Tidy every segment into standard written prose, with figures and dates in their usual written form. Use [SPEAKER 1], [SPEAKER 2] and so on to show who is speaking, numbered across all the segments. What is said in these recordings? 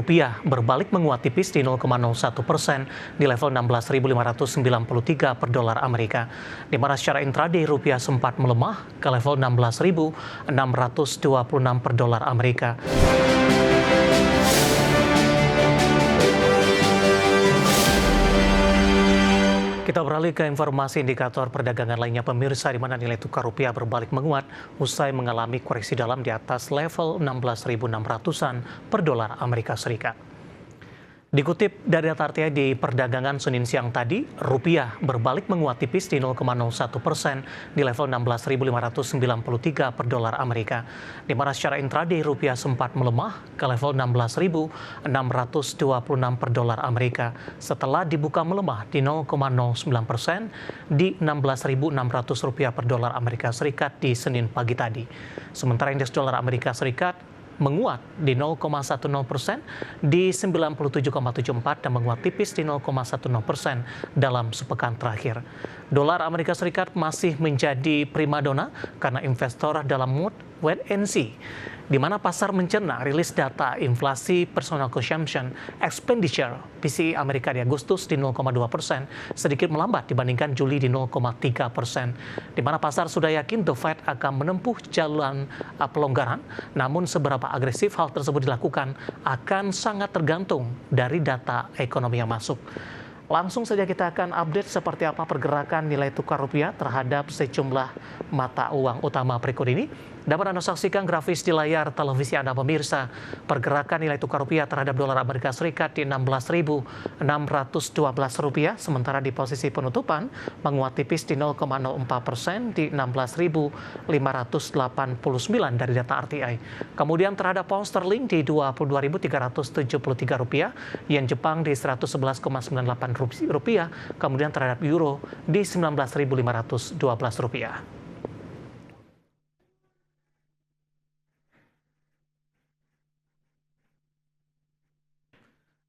[SPEAKER 1] rupiah berbalik menguat tipis di 0,01% di level 16.593 per dolar Amerika. Di mana secara intraday rupiah sempat melemah ke level 16.626 per dolar Amerika. Kita beralih ke informasi indikator perdagangan lainnya pemirsa, di mana nilai tukar rupiah berbalik menguat usai mengalami koreksi dalam di atas level 16.600-an per dolar Amerika Serikat. Dikutip dari data RTI di perdagangan Senin siang tadi, rupiah berbalik menguat tipis di 0,01% di level 16.593 per dolar Amerika. Di mana secara intraday rupiah sempat melemah ke level 16.626 per dolar Amerika setelah dibuka melemah di 0,09% di 16.600 rupiah per dolar Amerika Serikat di Senin pagi tadi. Sementara indeks dolar Amerika Serikat menguat di 0,10% di 97,74 dan menguat tipis di 0,10% dalam sepekan terakhir. Dolar Amerika Serikat masih menjadi primadona karena investor dalam mood wait and see, di mana pasar mencerna rilis data inflasi personal consumption expenditure PCE Amerika di Agustus di 0,2%, sedikit melambat dibandingkan Juli di 0,3%, di mana pasar sudah yakin The Fed akan menempuh jalan pelonggaran, namun seberapa agresif hal tersebut dilakukan akan sangat tergantung dari data ekonomi yang masuk. Langsung saja kita akan update seperti apa pergerakan nilai tukar rupiah terhadap sejumlah mata uang utama berikut ini. Dapat Anda saksikan grafis di layar televisi Anda pemirsa. Pergerakan nilai tukar rupiah terhadap dolar Amerika Serikat di 16.612 rupiah, sementara di posisi penutupan menguat tipis di 0,04% di 16.589 dari data RTI. Kemudian terhadap pound sterling di 22.373 rupiah, yen Jepang di 111,98 rupiah, kemudian terhadap euro di 19.512 rupiah.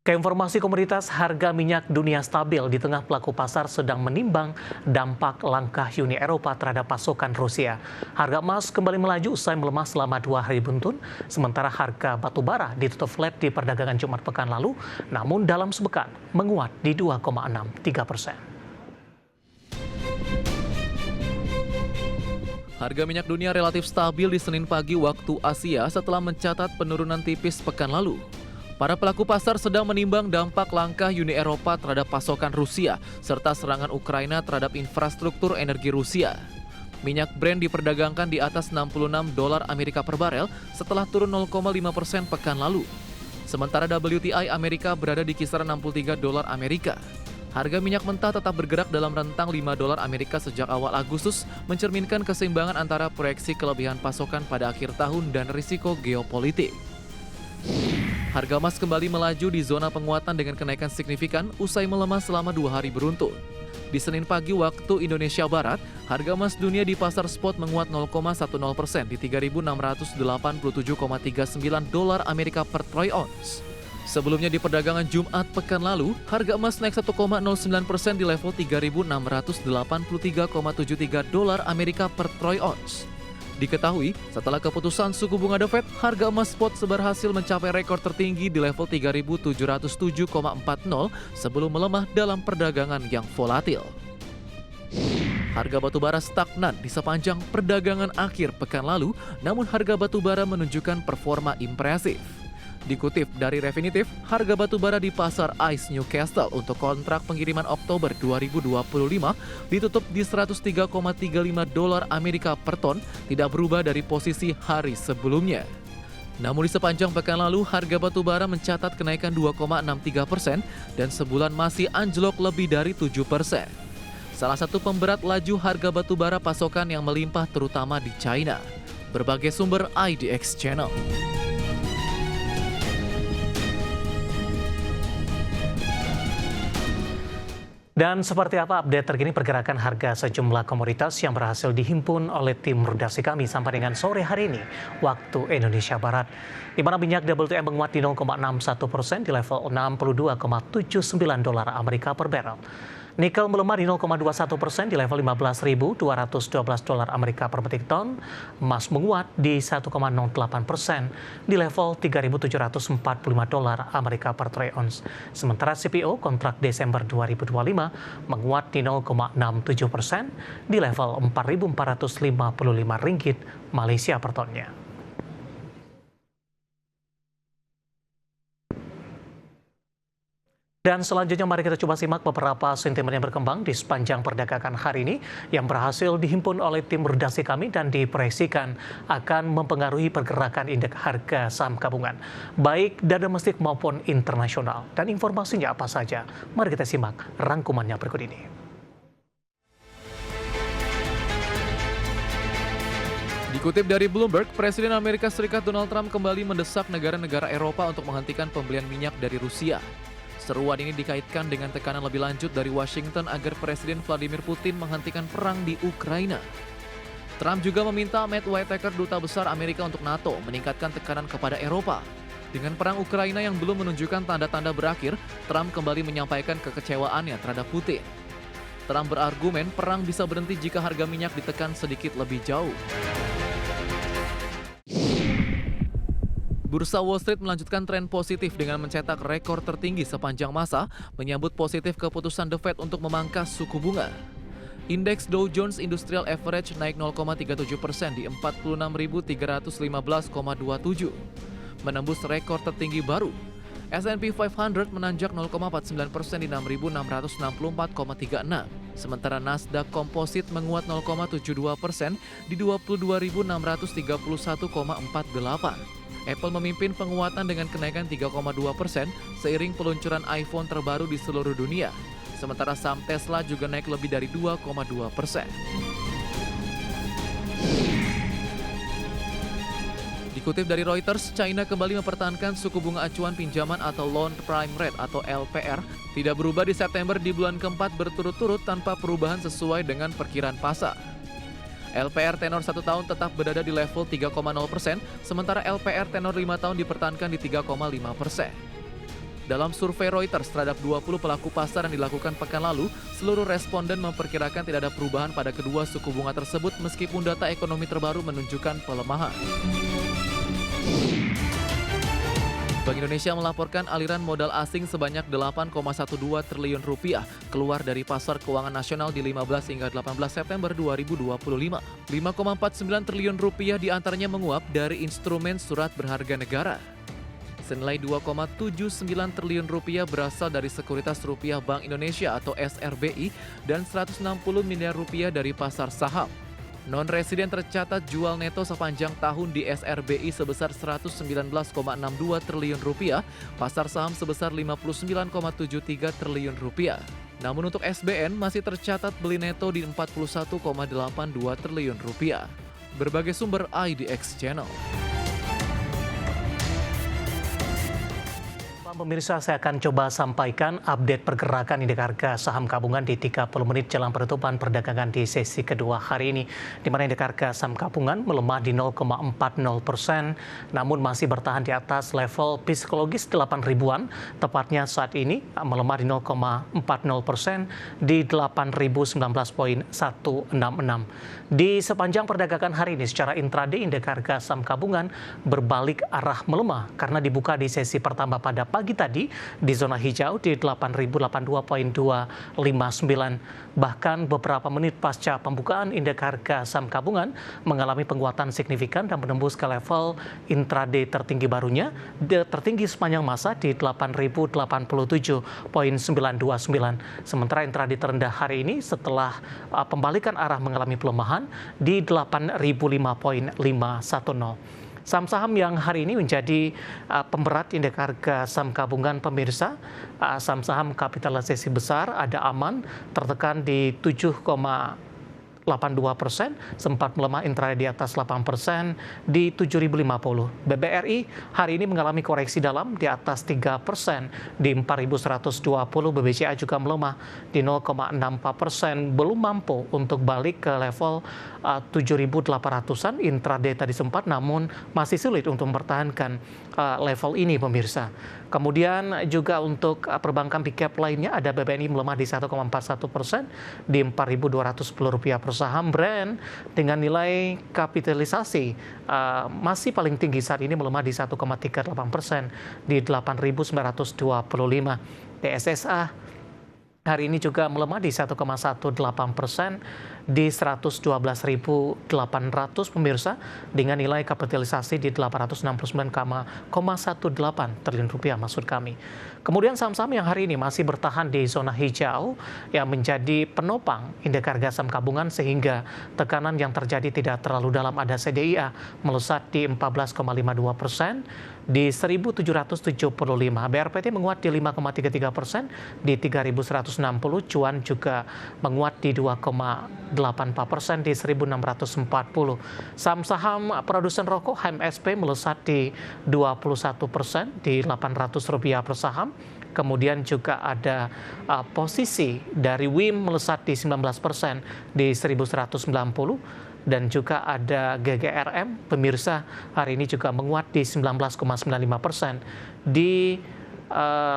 [SPEAKER 1] Ke informasi komoditas, harga minyak dunia stabil di tengah pelaku pasar sedang menimbang dampak langkah Uni Eropa terhadap pasokan Rusia. Harga emas kembali melaju usai melemah selama 2 hari beruntun, sementara harga batu bara ditutup flat di perdagangan Jumat pekan lalu, namun dalam sepekan menguat di 2,63%.
[SPEAKER 2] Harga minyak dunia relatif stabil di Senin pagi waktu Asia setelah mencatat penurunan tipis pekan lalu. Para pelaku pasar sedang menimbang dampak langkah Uni Eropa terhadap pasokan Rusia serta serangan Ukraina terhadap infrastruktur energi Rusia. Minyak Brent diperdagangkan di atas $66 Amerika per barel setelah turun 0,5% pekan lalu. Sementara WTI Amerika berada di kisaran $63 Amerika. Harga minyak mentah tetap bergerak dalam rentang $5 Amerika sejak awal Agustus, mencerminkan keseimbangan antara proyeksi kelebihan pasokan pada akhir tahun dan risiko geopolitik. Harga emas kembali melaju di zona penguatan dengan kenaikan signifikan usai melemah selama 2 hari beruntun. Di Senin pagi waktu Indonesia Barat, harga emas dunia di pasar spot menguat 0,10% di 3.687,39 dolar Amerika per troy ounce. Sebelumnya di perdagangan Jumat pekan lalu, harga emas naik 1,09% di level 3.683,73 dolar Amerika per troy ounce. Diketahui, setelah keputusan suku bunga The Fed, harga emas spot berhasil mencapai rekor tertinggi di level 3.707,40 sebelum melemah dalam perdagangan yang volatil. Harga batubara stagnan di sepanjang perdagangan akhir pekan lalu, namun harga batubara menunjukkan performa impresif. Dikutip dari Refinitiv, harga batubara di pasar ICE Newcastle untuk kontrak pengiriman Oktober 2025 ditutup di 103,35 dolar Amerika per ton, tidak berubah dari posisi hari sebelumnya. Namun di sepanjang pekan lalu, harga batubara mencatat kenaikan 2,63% dan sebulan masih anjlok lebih dari 7%. Salah satu pemberat laju harga batubara pasokan yang melimpah terutama di China. Berbagai sumber IDX Channel.
[SPEAKER 1] Dan seperti apa update terkini pergerakan harga sejumlah komoditas yang berhasil dihimpun oleh tim redaksi kami sampai dengan sore hari ini, waktu Indonesia Barat. Di mana minyak WTI menguat di 0,61% di level 62,79 dolar Amerika per barrel. Nikel melemah di 0,21% di level 15.212 dolar Amerika per metrik ton. Emas menguat di 1,08% di level 3.745 dolar Amerika per troy ounce. Sementara CPO kontrak Desember 2025 menguat di 0,67% di level 4.455 ringgit Malaysia per tonnya. Dan selanjutnya mari kita coba simak beberapa sentimen yang berkembang di sepanjang perdagangan hari ini yang berhasil dihimpun oleh tim redaksi kami dan diproyeksikan akan mempengaruhi pergerakan indeks harga saham gabungan, baik dari domestik maupun internasional. Dan informasinya apa saja? Mari kita simak rangkumannya berikut ini.
[SPEAKER 2] Dikutip dari Bloomberg, Presiden Amerika Serikat Donald Trump kembali mendesak negara-negara Eropa untuk menghentikan pembelian minyak dari Rusia. Seruan ini dikaitkan dengan tekanan lebih lanjut dari Washington agar Presiden Vladimir Putin menghentikan perang di Ukraina. Trump juga meminta Matt Whitaker, duta besar Amerika untuk NATO, meningkatkan tekanan kepada Eropa. Dengan perang Ukraina yang belum menunjukkan tanda-tanda berakhir, Trump kembali menyampaikan kekecewaannya terhadap Putin. Trump berargumen perang bisa berhenti jika harga minyak ditekan sedikit lebih jauh. Bursa Wall Street melanjutkan tren positif dengan mencetak rekor tertinggi sepanjang masa, menyambut positif keputusan The Fed untuk memangkas suku bunga. Indeks Dow Jones Industrial Average naik 0,37% di 46.315,27, menembus rekor tertinggi baru. S&P 500 menanjak 0,49% di 6.664,36. Sementara Nasdaq Composite menguat 0,72% di 22.631,48. Apple memimpin penguatan dengan kenaikan 3,2% seiring peluncuran iPhone terbaru di seluruh dunia. Sementara saham Tesla juga naik lebih dari 2,2%. Dikutip dari Reuters, China kembali mempertahankan suku bunga acuan pinjaman atau Loan Prime Rate atau LPR tidak berubah di September di bulan keempat berturut-turut tanpa perubahan sesuai dengan perkiraan pasar. LPR tenor 1 tahun tetap berada di level 3,0%, sementara LPR tenor 5 tahun dipertahankan di 3,5%. Dalam survei Reuters terhadap 20 pelaku pasar yang dilakukan pekan lalu, seluruh responden memperkirakan tidak ada perubahan pada kedua suku bunga tersebut meskipun data ekonomi terbaru menunjukkan pelemahan. Bank Indonesia melaporkan aliran modal asing sebanyak 8,12 triliun rupiah keluar dari pasar keuangan nasional di 15 hingga 18 September 2025. 5,49 triliun rupiah diantaranya menguap dari instrumen surat berharga negara. Senilai 2,79 triliun rupiah berasal dari Sekuritas Rupiah Bank Indonesia atau SRBI dan 160 miliar rupiah dari pasar saham. Non-residen tercatat jual neto sepanjang tahun di SRBI sebesar 119,62 triliun rupiah, pasar saham sebesar 59,73 triliun rupiah. Namun untuk SBN masih tercatat beli neto di 41,82 triliun rupiah. Berbagai sumber IDX Channel.
[SPEAKER 1] Pemirsa, saya akan coba sampaikan update pergerakan indeks harga saham gabungan di 30 menit jelang penutupan perdagangan di sesi kedua hari ini, di mana indeks harga saham gabungan melemah di 0,40%, namun masih bertahan di atas level psikologis 8 ribuan, tepatnya saat ini melemah di 0,40% di 8.019,166. Di sepanjang perdagangan hari ini secara intraday indeks harga saham gabungan berbalik arah melemah karena dibuka di sesi pertama pada pagi tadi di zona hijau di 8.082,259. Bahkan beberapa menit pasca pembukaan indeks harga saham gabungan mengalami penguatan signifikan dan menembus ke level intraday tertinggi barunya, tertinggi sepanjang masa di 8.087,929. Sementara intraday terendah hari ini setelah pembalikan arah mengalami pelemahan di 8.005,510. Saham-saham yang hari ini menjadi pemberat indeks harga saham gabungan pemirsa, saham-saham kapitalisasi besar ada Aman tertekan di 7,8 82%, sempat melemah intraday di atas 8% di 7.050. BBRI hari ini mengalami koreksi dalam di atas 3% di 4.120. BBCA juga melemah di 0,64%, belum mampu untuk balik ke level 7.800-an. Intraday tadi sempat, namun masih sulit untuk mempertahankan level ini, pemirsa. Kemudian juga untuk perbankan big cap lainnya, ada BBNI melemah di 1,41% di Rp4.210 per saham. Brand dengan nilai kapitalisasi masih paling tinggi saat ini, melemah di 1,38% di 8.925. TSSA hari ini juga melemah di 1,18% di 112.800, pemirsa, dengan nilai kapitalisasi di 869,18 triliun rupiah maksud kami. Kemudian saham-saham yang hari ini masih bertahan di zona hijau yang menjadi penopang indeks harga saham gabungan sehingga tekanan yang terjadi tidak terlalu dalam. Ada CDIA melesat di 14,52% di 1.775. BRPT menguat di 5,33% di 3.160. Cuan juga menguat di 2,84% di 1.640. Saham-saham produsen rokok HMSP melesat di 21% di Rp800 per saham. Kemudian juga ada posisi dari WIM melesat di 19% di 1.190. Dan juga ada GGRM, pemirsa, hari ini juga menguat di 19,95% di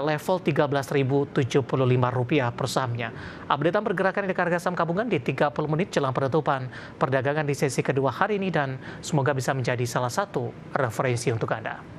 [SPEAKER 1] level Rp13.075 per sahamnya. Updatean pergerakan indeks harga saham gabungan di 30 menit jelang penutupan perdagangan di sesi kedua hari ini, dan semoga bisa menjadi salah satu referensi untuk Anda.